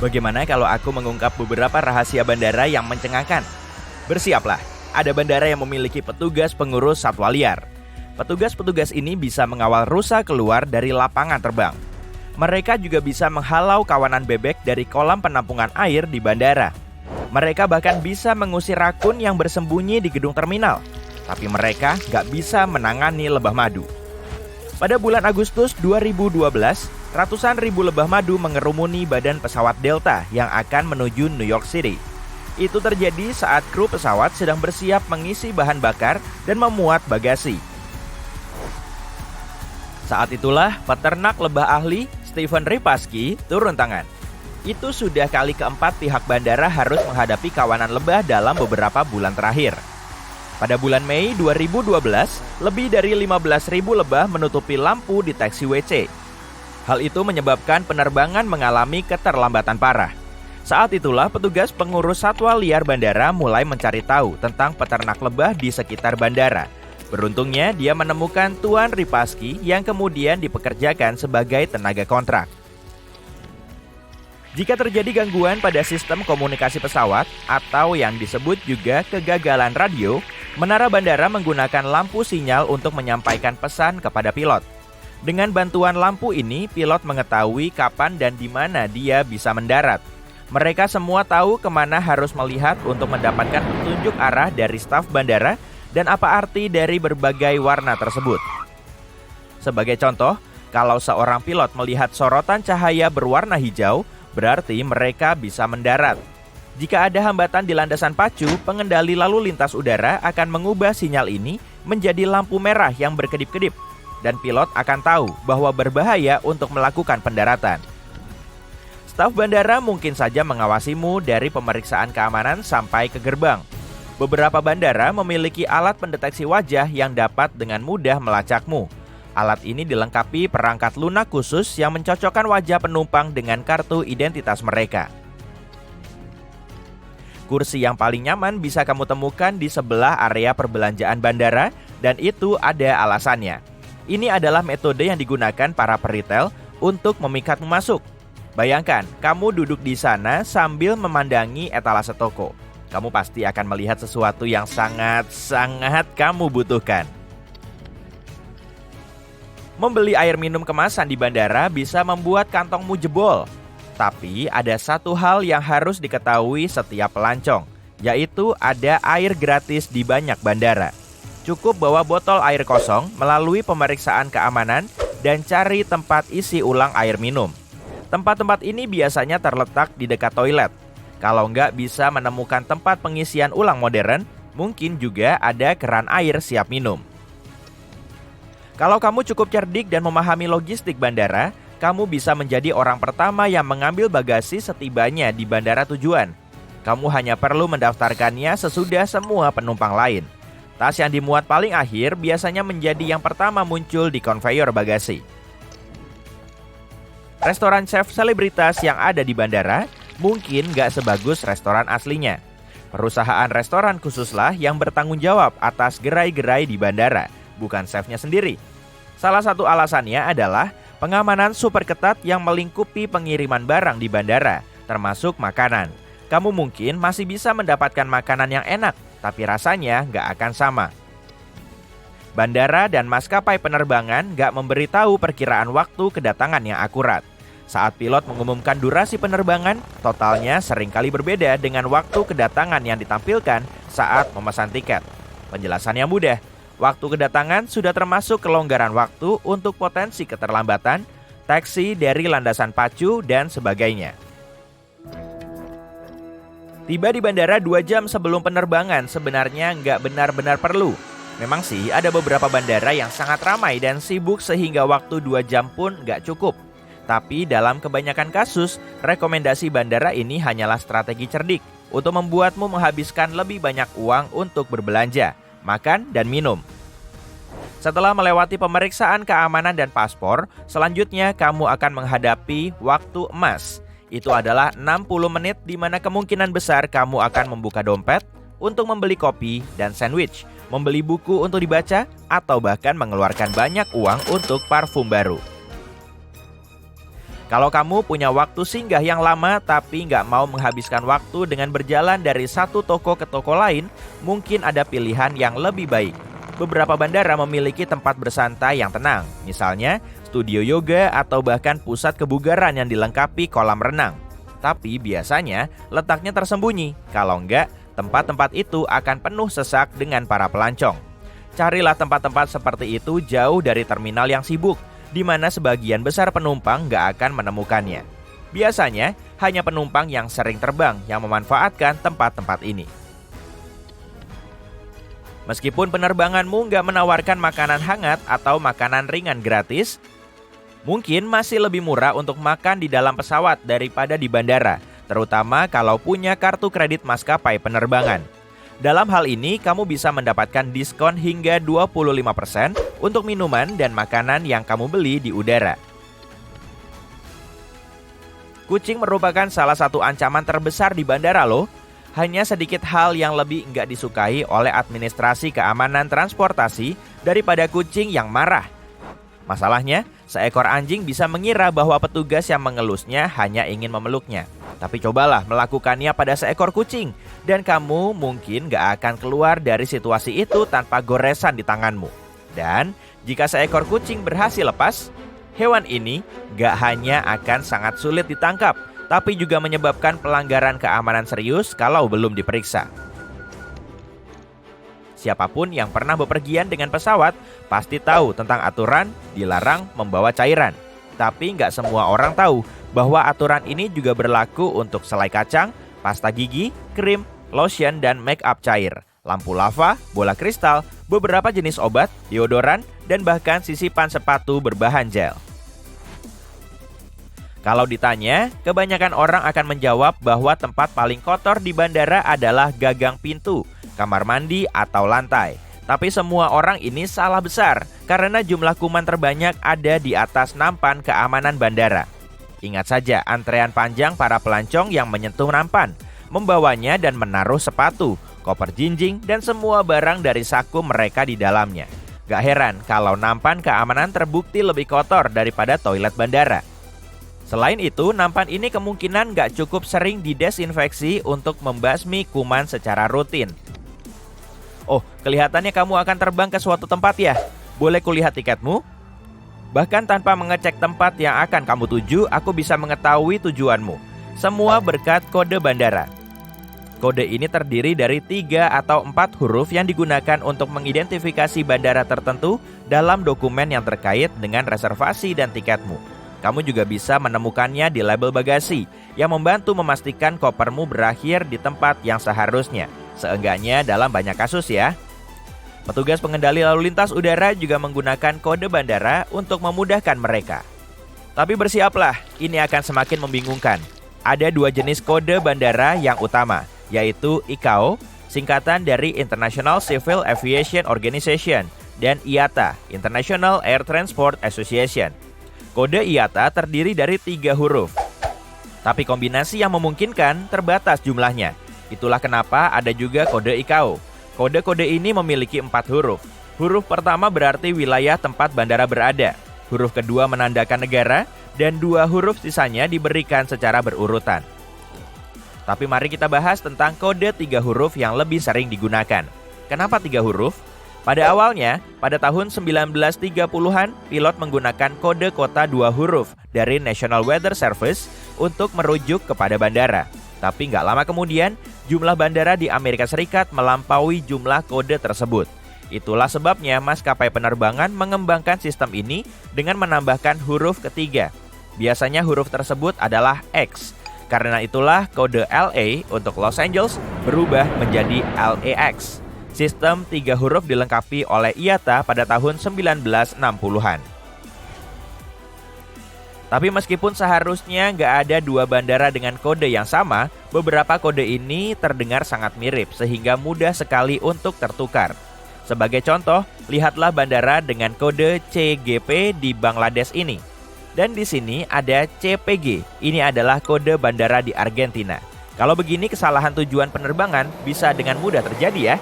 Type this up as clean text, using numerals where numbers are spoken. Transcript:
Bagaimana kalau aku mengungkap beberapa rahasia bandara yang mencengangkan? Bersiaplah, ada bandara yang memiliki petugas pengurus satwa liar. Petugas-petugas ini bisa mengawal rusa keluar dari lapangan terbang. Mereka juga bisa menghalau kawanan bebek dari kolam penampungan air di bandara. Mereka bahkan bisa mengusir rakun yang bersembunyi di gedung terminal. Tapi mereka nggak bisa menangani lebah madu. Pada bulan Agustus 2012, ratusan ribu lebah madu mengerumuni badan pesawat Delta yang akan menuju New York City. Itu terjadi saat kru pesawat sedang bersiap mengisi bahan bakar dan memuat bagasi. Saat itulah peternak lebah ahli Stephen Ripasky turun tangan. Itu sudah kali keempat pihak bandara harus menghadapi kawanan lebah dalam beberapa bulan terakhir. Pada bulan Mei 2012, lebih dari 15.000 lebah menutupi lampu di taksi WC. Hal itu menyebabkan penerbangan mengalami keterlambatan parah. Saat itulah petugas pengurus satwa liar bandara mulai mencari tahu tentang peternak lebah di sekitar bandara. Beruntungnya dia menemukan Tuan Ripasky yang kemudian dipekerjakan sebagai tenaga kontrak. Jika terjadi gangguan pada sistem komunikasi pesawat atau yang disebut juga kegagalan radio, menara bandara menggunakan lampu sinyal untuk menyampaikan pesan kepada pilot. Dengan bantuan lampu ini, pilot mengetahui kapan dan di mana dia bisa mendarat. Mereka semua tahu kemana harus melihat untuk mendapatkan petunjuk arah dari staf bandara dan apa arti dari berbagai warna tersebut. Sebagai contoh, kalau seorang pilot melihat sorotan cahaya berwarna hijau, berarti mereka bisa mendarat. Jika ada hambatan di landasan pacu, pengendali lalu lintas udara akan mengubah sinyal ini menjadi lampu merah yang berkedip-kedip, dan pilot akan tahu bahwa berbahaya untuk melakukan pendaratan. Staf bandara mungkin saja mengawasimu dari pemeriksaan keamanan sampai ke gerbang. Beberapa bandara memiliki alat pendeteksi wajah yang dapat dengan mudah melacakmu. Alat ini dilengkapi perangkat lunak khusus yang mencocokkan wajah penumpang dengan kartu identitas mereka. Kursi yang paling nyaman bisa kamu temukan di sebelah area perbelanjaan bandara, dan itu ada alasannya. Ini adalah metode yang digunakan para peritel untuk memikatmu masuk. Bayangkan, kamu duduk di sana sambil memandangi etalase toko. Kamu pasti akan melihat sesuatu yang sangat kamu butuhkan. Membeli air minum kemasan di bandara bisa membuat kantongmu jebol. Tapi ada satu hal yang harus diketahui setiap pelancong, yaitu ada air gratis di banyak bandara. Cukup bawa botol air kosong melalui pemeriksaan keamanan dan cari tempat isi ulang air minum. Tempat-tempat ini biasanya terletak di dekat toilet. Kalau nggak bisa menemukan tempat pengisian ulang modern, mungkin juga ada keran air siap minum. Kalau kamu cukup cerdik dan memahami logistik bandara, kamu bisa menjadi orang pertama yang mengambil bagasi setibanya di bandara tujuan. Kamu hanya perlu mendaftarkannya sesudah semua penumpang lain. Tas yang dimuat paling akhir biasanya menjadi yang pertama muncul di konveyor bagasi. Restoran chef selebritas yang ada di bandara mungkin nggak sebagus restoran aslinya. Perusahaan restoran khususlah yang bertanggung jawab atas gerai-gerai di bandara, bukan chefnya sendiri. Salah satu alasannya adalah pengamanan super ketat yang melingkupi pengiriman barang di bandara, termasuk makanan. Kamu mungkin masih bisa mendapatkan makanan yang enak, tapi rasanya nggak akan sama. Bandara dan maskapai penerbangan nggak memberitahu perkiraan waktu kedatangan yang akurat. Saat pilot mengumumkan durasi penerbangan, totalnya seringkali berbeda dengan waktu kedatangan yang ditampilkan saat memesan tiket. Penjelasannya mudah. Waktu kedatangan sudah termasuk kelonggaran waktu untuk potensi keterlambatan, taksi dari landasan pacu, dan sebagainya. Tiba di bandara 2 jam sebelum penerbangan sebenarnya nggak benar-benar perlu. Memang sih ada beberapa bandara yang sangat ramai dan sibuk sehingga waktu 2 jam pun nggak cukup. Tapi dalam kebanyakan kasus, rekomendasi bandara ini hanyalah strategi cerdik untuk membuatmu menghabiskan lebih banyak uang untuk berbelanja, makan, dan minum. Setelah melewati pemeriksaan keamanan dan paspor, selanjutnya kamu akan menghadapi waktu emas. Itu adalah 60 menit di mana kemungkinan besar kamu akan membuka dompet untuk membeli kopi dan sandwich, membeli buku untuk dibaca, atau bahkan mengeluarkan banyak uang untuk parfum baru. Kalau kamu punya waktu singgah yang lama tapi nggak mau menghabiskan waktu dengan berjalan dari satu toko ke toko lain, mungkin ada pilihan yang lebih baik. Beberapa bandara memiliki tempat bersantai yang tenang, misalnya studio yoga atau bahkan pusat kebugaran yang dilengkapi kolam renang. Tapi biasanya letaknya tersembunyi, kalau enggak, tempat-tempat itu akan penuh sesak dengan para pelancong. Carilah tempat-tempat seperti itu jauh dari terminal yang sibuk, di mana sebagian besar penumpang nggak akan menemukannya. Biasanya, hanya penumpang yang sering terbang yang memanfaatkan tempat-tempat ini. Meskipun penerbanganmu nggak menawarkan makanan hangat atau makanan ringan gratis, mungkin masih lebih murah untuk makan di dalam pesawat daripada di bandara, terutama kalau punya kartu kredit maskapai penerbangan. Dalam hal ini, kamu bisa mendapatkan diskon hingga 25% untuk minuman dan makanan yang kamu beli di udara. Kucing merupakan salah satu ancaman terbesar di bandara loh. Hanya sedikit hal yang lebih nggak disukai oleh administrasi keamanan transportasi daripada kucing yang marah. Masalahnya, seekor anjing bisa mengira bahwa petugas yang mengelusnya hanya ingin memeluknya. Tapi cobalah melakukannya pada seekor kucing, dan kamu mungkin gak akan keluar dari situasi itu tanpa goresan di tanganmu. Dan jika seekor kucing berhasil lepas, hewan ini gak hanya akan sangat sulit ditangkap, tapi juga menyebabkan pelanggaran keamanan serius kalau belum diperiksa. Siapapun yang pernah bepergian dengan pesawat pasti tahu tentang aturan dilarang membawa cairan. Tapi nggak semua orang tahu bahwa aturan ini juga berlaku untuk selai kacang, pasta gigi, krim, lotion, dan make up cair, lampu lava, bola kristal, beberapa jenis obat, deodoran, dan bahkan sisipan sepatu berbahan gel. Kalau ditanya, kebanyakan orang akan menjawab bahwa tempat paling kotor di bandara adalah gagang pintu, kamar mandi, atau lantai. Tapi semua orang ini salah besar, karena jumlah kuman terbanyak ada di atas nampan keamanan bandara. Ingat saja antrean panjang para pelancong yang menyentuh nampan, membawanya dan menaruh sepatu, koper jinjing, dan semua barang dari saku mereka di dalamnya. Gak heran kalau nampan keamanan terbukti lebih kotor daripada toilet bandara. Selain itu, nampan ini kemungkinan gak cukup sering didesinfeksi untuk membasmi kuman secara rutin. Oh, kelihatannya kamu akan terbang ke suatu tempat ya? Boleh kulihat tiketmu? Bahkan tanpa mengecek tempat yang akan kamu tuju, aku bisa mengetahui tujuanmu. Semua berkat kode bandara. Kode ini terdiri dari 3 atau 4 huruf yang digunakan untuk mengidentifikasi bandara tertentu dalam dokumen yang terkait dengan reservasi dan tiketmu. Kamu juga bisa menemukannya di label bagasi yang membantu memastikan kopermu berakhir di tempat yang seharusnya. Seenggaknya dalam banyak kasus ya. Petugas pengendali lalu lintas udara juga menggunakan kode bandara untuk memudahkan mereka. Tapi bersiaplah, ini akan semakin membingungkan. Ada 2 jenis kode bandara yang utama, yaitu ICAO, singkatan dari International Civil Aviation Organization, dan IATA, International Air Transport Association. Kode IATA terdiri dari 3 huruf. Tapi kombinasi yang memungkinkan terbatas jumlahnya. Itulah kenapa ada juga kode ICAO. Kode-kode ini memiliki 4 huruf. Huruf pertama berarti wilayah tempat bandara berada. Huruf kedua menandakan negara, dan 2 huruf sisanya diberikan secara berurutan. Tapi mari kita bahas tentang kode 3 huruf yang lebih sering digunakan. Kenapa 3 huruf? Pada awalnya, pada tahun 1930-an, pilot menggunakan kode kota 2 huruf dari National Weather Service untuk merujuk kepada bandara. Tapi nggak lama kemudian, jumlah bandara di Amerika Serikat melampaui jumlah kode tersebut. Itulah sebabnya maskapai penerbangan mengembangkan sistem ini dengan menambahkan huruf ketiga. Biasanya huruf tersebut adalah X. Karena itulah kode LA untuk Los Angeles berubah menjadi LAX. Sistem 3 huruf dilengkapi oleh IATA pada tahun 1960-an. Tapi meskipun seharusnya nggak ada 2 bandara dengan kode yang sama, beberapa kode ini terdengar sangat mirip sehingga mudah sekali untuk tertukar. Sebagai contoh, lihatlah bandara dengan kode CGP di Bangladesh ini. Dan di sini ada CPG, ini adalah kode bandara di Argentina. Kalau begini kesalahan tujuan penerbangan bisa dengan mudah terjadi ya.